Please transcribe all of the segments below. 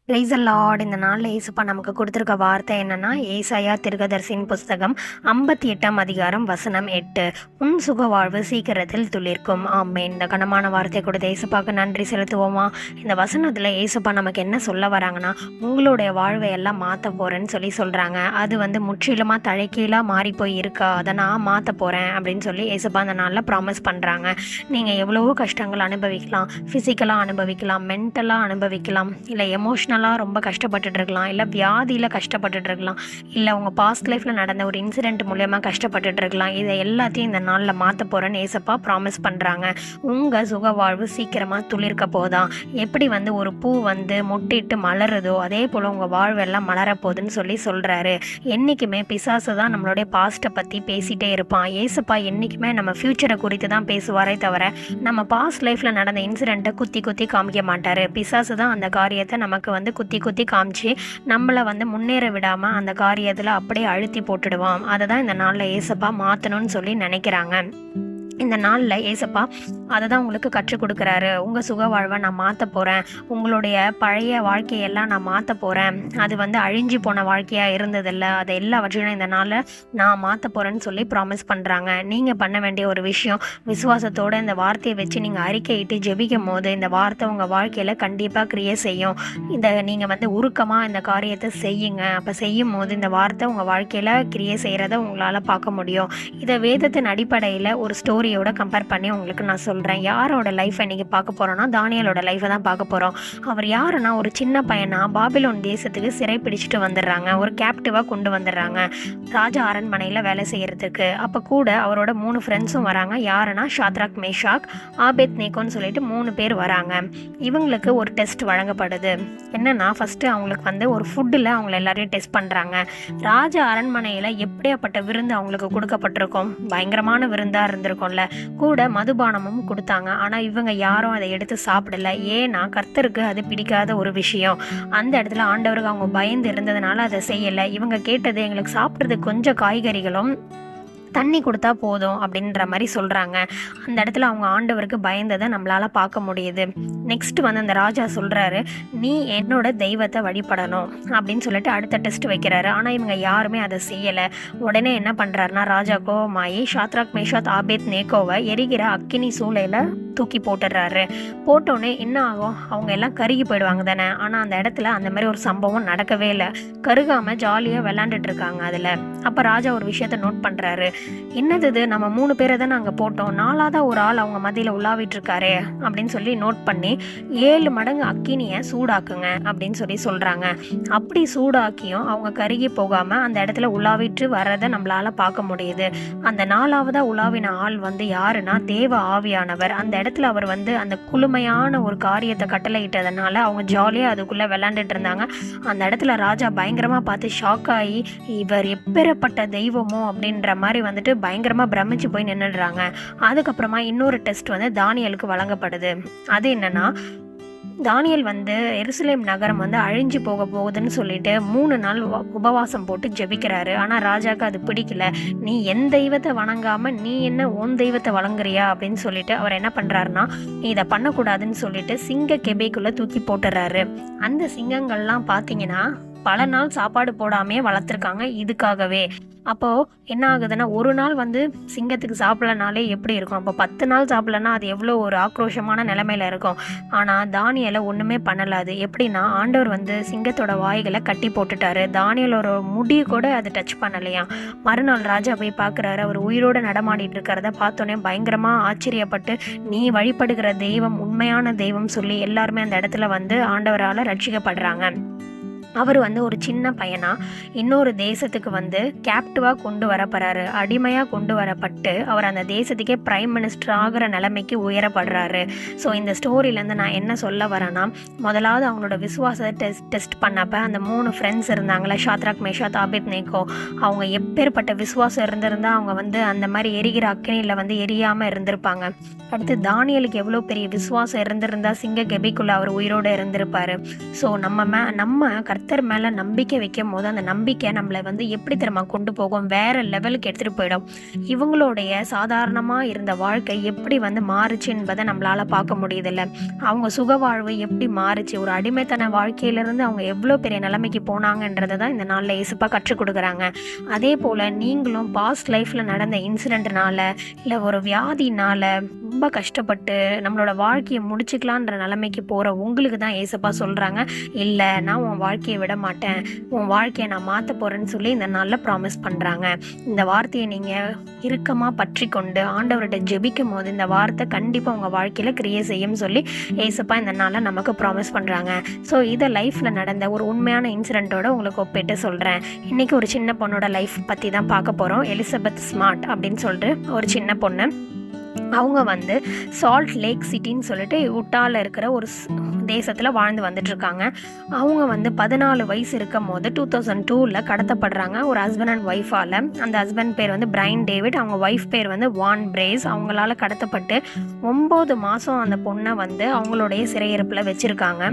Praise the Lord. இந்த நாளில் ஏசப்பா நமக்கு கொடுத்துருக்க வார்த்தை என்னன்னா, ஏசாயா தீர்க்கதரிசியின் புஸ்தகம் 58ஆம் அதிகாரம் வசனம் 8. உன் சுக வாழ்வு சீக்கிரத்தில் துளிர்க்கும். ஆமென். இந்த கனமான வார்த்தை கொடுத்த ஏசப்பாவுக்கு நன்றி செலுத்துவோமா? இந்த வசனத்தில் ஏசப்பா நமக்கு என்ன சொல்ல வராங்கன்னா, உங்களுடைய வாழ்வை எல்லாம் மாற்ற போகிறேன்னு சொல்லி சொல்கிறாங்க. அது முற்றிலுமாக தழைக்கீழாக மாறி போய் இருக்கா, அதை நான் மாற்ற போகிறேன் அப்படின்னு சொல்லி ஏசப்பா அந்த நாளில் ப்ராமிஸ் பண்ணுறாங்க. நீங்கள் எவ்வளவோ கஷ்டங்கள் அனுபவிக்கலாம், ஃபிசிக்கலாக அனுபவிக்கலாம், மென்டலாக அனுபவிக்கலாம், இல்லை எமோஷ்னலாக ரொம்ப கஷ்டப்பட்டுட்டு இருக்கலாம், இல்லை வியாதியில் கஷ்டப்பட்டுட்டு இருக்கலாம், இல்லை உங்கள் பாஸ்ட் லைஃப்பில் நடந்த ஒரு இன்சிடெண்ட் மூலயமா கஷ்டப்பட்டுட்டு இருக்கலாம். இதை எல்லாத்தையும் இந்த நாளில் மாற்ற போகிறேன்னு ஏசப்பா ப்ராமிஸ் பண்ணுறாங்க. உங்கள் சுக வாழ்வு சீக்கிரமாக துளிர்க்க போதான். எப்படி ஒரு பூ மொட்டிட்டு மலருதோ அதே போல் உங்கள் வாழ்வெல்லாம் மலரப்போகுதுன்னு சொல்லி சொல்கிறாரு. என்றைக்குமே பிசாசு தான் நம்மளுடைய பாஸ்ட்டை பற்றி பேசிகிட்டே இருப்பான். ஏசப்பா என்றைக்குமே நம்ம ஃப்யூச்சரை குறித்து தான் பேசுவாரே தவிர நம்ம பாஸ்ட் லைஃப்பில் நடந்த இன்சிடெண்ட்டை குத்தி குத்தி காமிக்க மாட்டார். பிசாசு தான் அந்த காரியத்தை நமக்கு குத்தி குத்தி காமிச்சு நம்மளை முன்னேற விடாமல் அந்த காரியத்தில் அப்படியே அழுத்தி போட்டுடுவான். அதை தான் இந்த நாளில் ஏசப்பா மாற்றணும்னு சொல்லி நினைக்கிறாங்க. இந்த நாளில் ஏசப்பா அதை தான் உங்களுக்கு கற்றுக் கொடுக்குறாரு. உங்கள் சுக வாழ்வை நான் மாற்ற போகிறேன், உங்களுடைய பழைய வாழ்க்கையெல்லாம் நான் மாற்ற போகிறேன், அது அழிஞ்சு போன வாழ்க்கையாக இருந்ததில்ல, அதை எல்லாவற்றையும் இந்த நாளில் நான் மாற்ற போகிறேன்னு சொல்லி ப்ராமிஸ் பண்ணுறாங்க. நீங்கள் பண்ண வேண்டிய ஒரு விஷயம், விசுவாசத்தோடு இந்த வார்த்தையை வச்சு நீங்கள் அறிக்கையிட்டு ஜெபிக்கும் போது இந்த வார்த்தை உங்கள் வாழ்க்கையில் கண்டிப்பாக கிரியை செய்யும். இதை நீங்கள் உருக்கமாக இந்த காரியத்தை செய்யுங்க. அப்போ செய்யும் போது இந்த வார்த்தை உங்கள் வாழ்க்கையில் கிரியை செய்கிறத உங்களால் பார்க்க முடியும். இதை வேதத்தின் அடிப்படையில் ஒரு ஸ்டோரியோட கம்பேர் பண்ணி உங்களுக்கு நான் சொல்கிறேன். யாரோட லைஃப்பை இன்றைக்கி பார்க்க போகிறோன்னா, தானியேலோட லைஃப்பை தான் பார்க்க போகிறோம். அவர் யாருன்னா, ஒரு சின்ன பையனா பாபிலோன் தேசத்துக்கு சிறை பிடிச்சிட்டு வந்துடுறாங்க, ஒரு கேப்டிவாக கொண்டு வந்துடுறாங்க ராஜா அரண்மனையில் வேலை செய்கிறதுக்கு. அப்போ கூட அவரோட 3 ஃப்ரெண்ட்ஸும் வராங்க. யாருன்னா, ஷாத்ராக், மேஷாக், ஆபேத் நேகோன்னு சொல்லிட்டு 3 பேர் வராங்க. இவங்களுக்கு ஒரு டெஸ்ட் வழங்கப்படுது. என்னென்னா, ஃபஸ்ட்டு அவங்களுக்கு ஒரு ஃபுட்டில் அவங்கள எல்லாரையும் டெஸ்ட் பண்ணுறாங்க. ராஜா அரண்மனையில் எப்படியாப்பட்ட விருந்து அவங்களுக்கு கொடுக்கப்பட்டிருக்கும், பயங்கரமான விருந்தாக இருந்திருக்கும்ல. கூட மதுபானமும் கொடுத்தாங்க. ஆனால் இவங்க யாரும் அதை எடுத்து சாப்பிடல. ஏன்னா கர்த்தருக்கு அது பிடிக்காத ஒரு விஷயம். அந்த இடத்துல ஆண்டவருக்கு அவங்க பயந்து இருந்ததுனால அதை செய்யலை. இவங்க கேட்டது, எங்களுக்கு சாப்பிட்றதுக்கு கொஞ்சம் காய்கறிகளும் தண்ணி கொடுத்தா போதும் அப்படின்ற மாதிரி சொல்கிறாங்க. அந்த இடத்துல அவங்க ஆண்டவருக்கு பயந்ததை நம்மளால் பார்க்க முடியுது. நெக்ஸ்ட் அந்த ராஜா சொல்கிறாரு, நீ என்னோட தெய்வத்தை வழிபடணும் அப்படின்னு சொல்லிட்டு அடுத்த டெஸ்ட் வைக்கிறாரு. ஆனால் இவங்க யாருமே அதை செய்யலை. உடனே என்ன பண்ணுறாருனா, ராஜா கோவமாயி ஷாத்ராக், மேஷாக், ஆபேத் நேகோவை எரிகிற அக்கினி சூளையில் தூக்கி போட்டுடுறாரு. போட்டோன்னே என்ன ஆகும், அவங்க எல்லாம் கருகி போயிடுவாங்க தானே. ஆனால் அந்த இடத்துல அந்த மாதிரி ஒரு சம்பவம் நடக்கவே இல்லை. கருகாமல் ஜாலியாக விளாண்டுட்டு இருக்காங்க அதில். அப்போ ராஜா ஒரு விஷயத்த நோட் பண்ணுறாரு. என்னது இது, நம்ம 3 பேரை தான் நாங்கள் போட்டோம், 4ஆவதா ஒரு ஆள் அவங்க மத்தியில் உள்ளாவிட்டு இருக்காரு அப்படின்னு சொல்லி நோட் பண்ணி 7 மடங்கு அக்கினியை சூடாக்குங்க அப்படின்னு சொல்லி சொல்கிறாங்க. அப்படி சூடாக்கியும் அவங்க கருகி போகாமல் அந்த இடத்துல உலாவிட்டு வர்றதை நம்மளால் பார்க்க முடியுது. அந்த 4ஆவதா உலாவின ஆள் யாருன்னா, தேவ ஆவியானவர். அந்த இடத்துல அவர் அந்த குளுமையான ஒரு காரியத்தை கட்டளையிட்டதுனால அவங்க ஜாலியாக அதுக்குள்ளே விளாண்டுட்டு இருந்தாங்க. அந்த இடத்துல ராஜா பயங்கரமாக பார்த்து ஷாக் ஆகி, இவர் எப்பேறப்பட்ட தெய்வமோ அப்படின்ற மாதிரி பயங்கரமாக பிரமிச்சு போய் நின்றுடுறாங்க. அதுக்கப்புறமா இன்னொரு டெஸ்ட் தானியேலுக்கு வழங்கப்படுது. அது என்னன்னா, தானியேல் எருசலேம் நகரம் அழிஞ்சு போக போகுதுன்னு சொல்லிட்டு 3 நாள் உபவாசம் போட்டு ஜெபிக்கிறாரு. ஆனால் ராஜாவுக்கு அது பிடிக்கல. நீ என் தெய்வத்தை வணங்காமல் நீ என்ன உன் தெய்வத்தை வழங்குறியா அப்படின்னு சொல்லிட்டு அவர் என்ன பண்ணுறாருன்னா, நீ இதை பண்ணக்கூடாதுன்னு சொல்லிட்டு சிங்க கெபிக்குள்ளே தூக்கி போட்டுறாரு. அந்த சிங்கங்கள்லாம் பார்த்தீங்கன்னா பல நாள் சாப்பாடு போடாமையே வளர்த்துருக்காங்க இதுக்காகவே. அப்போது என்ன ஆகுதுன்னா, ஒரு நாள் சிங்கத்துக்கு சாப்பிடலனாலே எப்படி இருக்கும், அப்போ 10 நாள் சாப்பிடலன்னா அது எவ்வளோ ஒரு ஆக்ரோஷமான நிலைமையில் இருக்கும். ஆனால் தானியேலை ஒன்றுமே பண்ணலை. அது எப்படின்னா, ஆண்டவர் சிங்கத்தோட வாய்களை கட்டி போட்டுட்டாரு. தானியேலோட முடி கூட அது டச் பண்ணலையா. மறுநாள் ராஜா போய் பார்க்குறாரு. அவர் உயிரோடு நடமாடிட்டு இருக்கிறத பார்த்தோன்னே பயங்கரமாக ஆச்சரியப்பட்டு, நீ வழிபடுகிற தெய்வம் உண்மையான தெய்வம் சொல்லி எல்லாருமே அந்த இடத்துல ஆண்டவரால் ரட்சிக்கப்படுறாங்க. அவர் ஒரு சின்ன பையனா இன்னொரு தேசத்துக்கு கேப்டிவாக கொண்டு வரப்படுறாரு. அடிமையாக கொண்டு வரப்பட்டு அவர் அந்த தேசத்துக்கே பிரைம் மினிஸ்டர் ஆகிற நிலைமைக்கு உயரப்படுறாரு. ஸோ இந்த ஸ்டோரியிலேருந்து நான் என்ன சொல்ல வரேன்னா, முதலாவது அவங்களோட விசுவாசத்தை டெஸ்ட் பண்ணப்போ அந்த 3 ஃப்ரெண்ட்ஸ் இருந்தாங்களே, ஷாத்ராக், மேஷாக், ஆபேத் நேகோ, அவங்க எப்பேற்பட்ட விசுவாசம் இருந்திருந்தால் அவங்க அந்த மாதிரி எரிகிற அக்கினியில் எரியாமல் இருந்திருப்பாங்க. அடுத்து தானியேலுக்கு எவ்வளோ பெரிய விசுவாசம் இருந்திருந்தால் சிங்க கெபிக்குள்ளே அவர் உயிரோடு இருந்திருப்பார். ஸோ நம்ம கர்த்தர் மேலே நம்பிக்கை வைக்கும் போது அந்த நம்பிக்கை நம்மளை வந்து எப்படி தெரியுமா கொண்டு போகும், வேறு லெவலுக்கு எடுத்துகிட்டு போயிடும். இவங்களுடைய சாதாரணமாக இருந்த வாழ்க்கை எப்படி வந்து மாறுச்சு என்பதை நம்மளால் பார்க்க முடியுதில்ல. அவங்க சுக வாழ்வு எப்படி மாறுச்சு, ஒரு அடிமைத்தன வாழ்க்கையிலேருந்து அவங்க எவ்வளோ பெரிய நிலைமைக்கு போனாங்கன்றதை தான் இந்த நாளில் இயேசுப்பா கற்றுக் கொடுக்குறாங்க. அதே போல் நீங்களும் பாஸ்ட் லைஃப்பில் நடந்த இன்சிடெண்ட்னால இல்லை ஒரு வியாதினால் ரொம்ப கஷ்டப்பட்டு நம்மளோட வாழ்க்கையை முடிச்சுக்கலான்ற நிலைமைக்கு போகிற உங்களுக்கு தான் இயேசுப்பா சொல்கிறாங்க, இல்லை நான் உன் வாழ்க்கையை விட மாட்டேன், உன் வாழ்க்கையை நான் மாற்ற போகிறேன்னு சொல்லி இந்த நாளில் ப்ராமிஸ் பண்ணுறாங்க. இந்த வார்த்தையை நீங்கள் இறுக்கமாக பற்றி கொண்டு ஆண்டவர்கிட்ட ஜெபிக்கும் போது இந்த வார்த்தை கண்டிப்பாக உங்கள் வாழ்க்கையில் கிரியை செய்யும் சொல்லி இயேசுப்பா இந்த நாளில் நமக்கு ப்ராமிஸ் பண்ணுறாங்க. ஸோ இதை லைஃப்பில் நடந்த ஒரு உண்மையான இன்சிடெண்ட்டோட உங்களுக்கு ஒப்பிட்டு சொல்கிறேன். இன்றைக்கி ஒரு சின்ன பொண்ணோட லைஃப் பற்றி தான் பார்க்க போகிறோம். எலிசபெத் ஸ்மார்ட் அப்படின்னு சொல்லிட்டு ஒரு சின்ன பொண்ணு. அவங்க வந்து சால்ட் லேக் சிட்டின்னு சொல்லிட்டு உட்டாவில் இருக்கிற ஒரு தேசத்தில் வாழ்ந்து வந்துட்டுருக்காங்க. அவங்க வந்து 14 வயசு இருக்கும் போது 2002 கடத்தப்படுறாங்க ஒரு ஹஸ்பண்ட் அண்ட் ஒய்ஃபால். அந்த ஹஸ்பண்ட் பேர் வந்து பிரைன் டேவிட், அவங்க ஒய்ஃப் பேர் வந்து வான் பிரேஸ். அவங்களால கடத்தப்பட்டு 9 மாதம் அந்த பொண்ணை வந்து அவங்களுடைய சிறையிருப்பில் வச்சுருக்காங்க.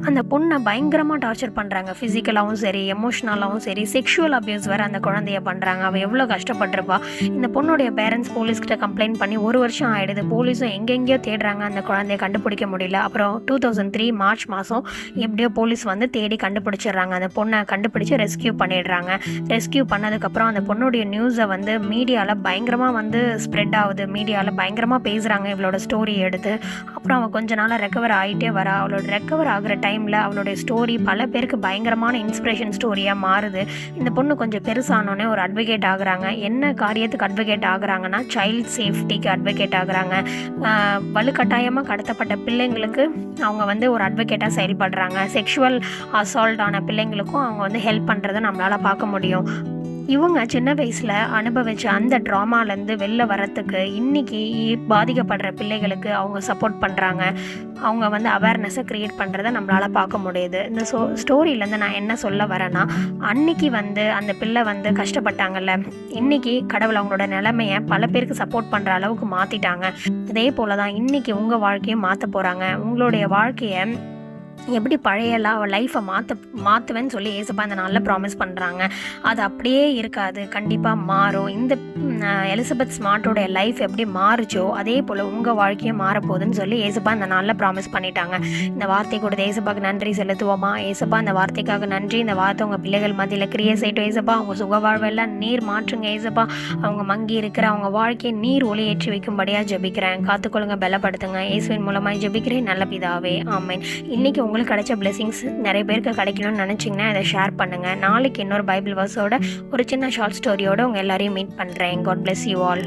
அந்த பொண்ணை பயங்கரமாக டார்ச்சர் பண்ணுறாங்க, ஃபிசிக்கலாகவும் சரி எமோஷ்னலாகவும் சரி, செக்ஷுவல் அப்யூஸ் வேறு அந்த குழந்தைய பண்ணுறாங்க. அவள் எவ்வளோ கஷ்டப்பட்டிருப்பா. இந்த பொண்ணுடைய பேரண்ட்ஸ் போலீஸ்கிட்ட கம்ப்ளைண்ட் பண்ணி 1 வருஷம் ஆகிடுது. போலீஸும் எங்கெங்கேயோ தேடுறாங்க, அந்த குழந்தைய கண்டுபிடிக்க முடியல. அப்புறம் 2003 மார்ச் மாதம் எப்படியோ போலீஸ் வந்து தேடி கண்டுபிடிச்சிடுறாங்க. அந்த பொண்ணை கண்டுபிடிச்சி ரெஸ்கியூ பண்ணிடுறாங்க. ரெஸ்கியூ பண்ணதுக்கப்புறம் அந்த பொண்ணுடைய நியூஸை வந்து மீடியாவில் பயங்கரமாக வந்து ஸ்ப்ரெட் ஆகுது. மீடியாவில் பயங்கரமாக பேசுகிறாங்க இவளோட ஸ்டோரி எடுத்து. அப்புறம் அவள் கொஞ்ச நாளாக ரெக்கவர் ஆகிட்டே வரா. அவளோட ரெக்கவர் ஆகிற டைமில் அவளுடைய ஸ்டோரி பல பேருக்கு பயங்கரமான இன்ஸ்பிரேஷன் ஸ்டோரியாக மாறுது. இந்த பொண்ணு கொஞ்சம் பெருசானோடனே ஒரு அட்வொகேட் ஆகுறாங்க. என்ன காரியத்துக்கு அட்வொகேட் ஆகுறாங்கன்னா சைல்ட் சேஃப்டிக்கு அட்வொகேட் ஆகுறாங்க. வலுக்கட்டாயமாக கடத்தப்பட்ட பிள்ளைங்களுக்கு அவங்க வந்து ஒரு அட்வொகேட்டாக செயல்படுறாங்க. செக்ஷுவல் அசால்ட் ஆன பிள்ளைங்களுக்கும் அவங்க வந்து ஹெல்ப் பண்ணுறதை நம்மளால் பார்க்க முடியும். இவங்க சின்ன வயசில் அனுபவித்த அந்த ட்ராமாலேருந்து வெளில வரத்துக்கு இன்றைக்கி பாதிக்கப்படுற பிள்ளைகளுக்கு அவங்க சப்போர்ட் பண்ணுறாங்க. அவங்க வந்து அவேர்னஸை க்ரியேட் பண்ணுறதை நம்மளால் பார்க்க முடியுது. இந்த ஸ்டோரியிலேருந்து நான் என்ன சொல்ல வரேன்னா, அன்றைக்கி வந்து அந்த பிள்ளை வந்து கஷ்டப்பட்டாங்கல்ல, இன்றைக்கி கடவுள் அவங்களோட நிலைமையை பல பேருக்கு சப்போர்ட் பண்ணுற அளவுக்கு மாற்றிட்டாங்க. அதே போல் தான் இன்றைக்கி உங்கள் வாழ்க்கையை மாற்ற போகிறாங்க. உங்களுடைய வாழ்க்கையை எப்படி பழையலாம் லைஃப்பை மாற்றுவேன்னு சொல்லி ஏசப்பா இந்த நாளில் ப்ராமிஸ் பண்ணுறாங்க. அது அப்படியே இருக்காது, கண்டிப்பாக மாறும். இந்த எலிசபெத் ஸ்மார்ட்டோடைய லைஃப் எப்படி மாறுச்சோ அதே போல் உங்கள் வாழ்க்கையும் மாறப்போகுதுன்னு சொல்லி ஏசப்பா இந்த நாளில் ப்ராமிஸ் பண்ணிட்டாங்க. இந்த வார்த்தை கொடுத்த ஏசப்பாவுக்கு நன்றி செலுத்துவோமா? ஏசப்பா இந்த வார்த்தைக்காக நன்றி. இந்த வார்த்தை உங்கள் பிள்ளைகள் மத்தியில் கிரியை செய்யட்டும் ஏசப்பா. அவங்க சுகவாழ்வெல்லாம் நீர் மாற்றுங்க ஏசப்பா. அவங்க மங்கி இருக்கிற அவங்க வாழ்க்கையை நீர் ஒளி ஏற்றி வைக்கும்படியாக ஜெபிக்கிறேன். காத்துக்கொள்ளுங்க, பலப்படுத்துங்க. இயேசுவின் மூலமாக ஜெபிக்கிறேன் நல்ல பிதாவே, ஆமென். இன்றைக்கி உங்களுக்கு கிடைச்ச பிளெஸிங்ஸ் நிறைய பேருக்கு கிடைக்கணும்னு நினச்சிங்கன்னா இதை ஷேர் பண்ணுங்கள். நாளைக்கு இன்னொரு பைபிள் வர்ஸோட ஒரு சின்ன ஷார்ட் ஸ்டோரியோட உங்கள் எல்லாரையும் மீட் பண்ணுறேன். God bless you all.